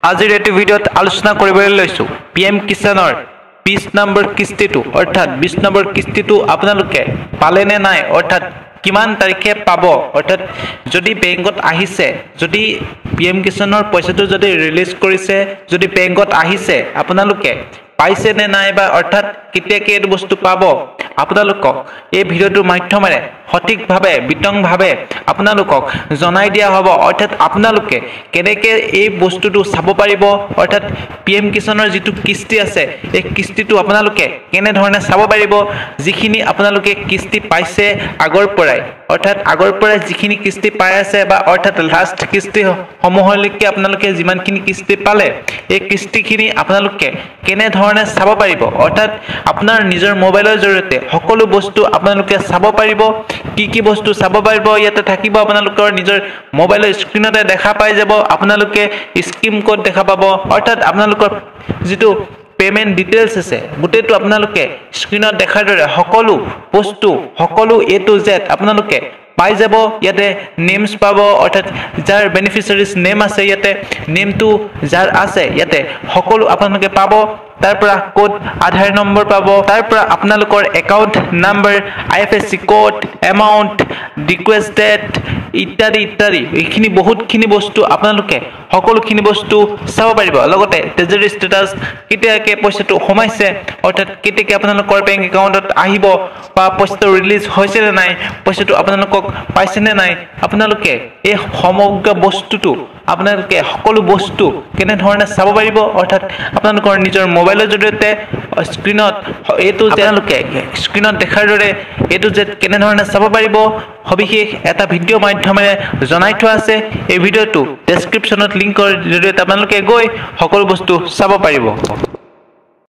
আজিৰ এই ভিডিঅ'ত আলোচনা কৰিবলৈ লৈছো পিএম কিষাণৰ 20 নম্বৰ কিস্তিটো অৰ্থাৎ 20 নম্বৰ কিস্তিটো আপোনালোকে পালে নে নাই অৰ্থাৎ কিমান তাৰিখে পাব অৰ্থাৎ যদি বেংকত আহিছে যদি পিএম কিষাণৰ পইচাটো যদি ৰিলিজ কৰিছে যদি বেংকত আহিছে আপোনালোকে পাইছে নে নাই বা অৰ্থাৎ কেতিয়াকে এই বস্তু পাব আপোনালোকক এই ভিডিঅ'টোৰ মাধ্যমেৰে সঠিকভাৱে বিতংভাৱে আপোনালোকক জনাই দিয়া হ'ব অৰ্থাৎ আপোনালোকে কেনেকৈ এই বস্তুটো চাব পাৰিব অৰ্থাৎ পিএম কিষাণৰ যেটো কিস্তি আছে এই কিস্তিটো আপোনালোকে কেনে ধৰণে চাব পাৰিব যিখিনি আপোনালোকে কিস্তি পাইছে আগৰ পৰাই অৰ্থাৎ আগৰ পৰাই যিখিনি কিস্তি পাই আছে বা অৰ্থাৎ লাষ্ট কিস্তি সমূহলৈকে আপোনালোকে যিমানখিনি কিস্তি পালে এই কিস্তিখিনি আপোনালোকে কেনে ধৰণে চাব পাৰিব অৰ্থাৎ আপোনাৰ নিজৰ মোবাইলৰ জৰিয়তে সকলো বস্তু আপোনালোকে চাব পাৰিব কি বস্তু চাব পাৰিব ইয়াতে থাকিব আপোনালোকৰ নিজৰ মোবাইলৰ স্ক্ৰিনতে দেখা পাই যাব আপোনালোকে স্কিম কোড দেখা পাব অৰ্থাৎ আপোনালোকৰ যেটো পেমেন্ট ডিটেইলছ আছে গুটেটো আপোনালোকে স্ক্ৰিনত দেখাৰ দৰে সকলো বস্তু সকলো এ টু জেড আপোনালোকে পাই যাব ইয়াতে নেমস পাব অৰ্থাৎ যাৰ বেনিফিচিয়াৰিজ নেম আছে ইয়াতে নেমটো যাৰ আছে ইয়াতে সকলো আপোনালোকে পাব তাৰ পৰা কোড আধাৰ নম্বৰ পাব তাৰ পৰা আপোনালোকৰ account number IFSC code amount request date ইত্যাদি ইত্যাদি এইখিনি বহুতখিনি বস্তু আপোনালোকে সকলোখিনি বস্তু চাব পাৰিব লগতে ট্ৰেজাৰী ষ্টেটাস কেতিয়াকে পইচাটো সোমাইছে অৰ্থাৎ কেতিয়াকে আপোনালোকৰ বেংক একাউন্টত আহিব বা পইচাটো ৰিলিজ হৈছে নে নাই পইচাটো আপোনালোকক পাইছে নে নাই আপোনালোকে এই সমগ্ৰ বস্তুটো আপোনালোকে সকলো বস্তু কেনে ধৰণে চাব পাৰিব অৰ্থাৎ আপোনালোকৰ নিজৰ মোবাইলৰ জৰিয়তে স্ক্ৰিনত এটো আপোনালোকে স্ক্ৰিনত দেখাৰ দৰে এটো যে কেনে ধৰণে চাব পাৰিব সবিশেষ এটা ভিডিও মাধ্যমেৰে জনাই থোৱা আছে এই ভিডিওটো ডেসক্ৰিপচনত লিংকৰ জৰিয়তে আপোনালোকে গৈ সকলো বস্তু চাব পাৰিব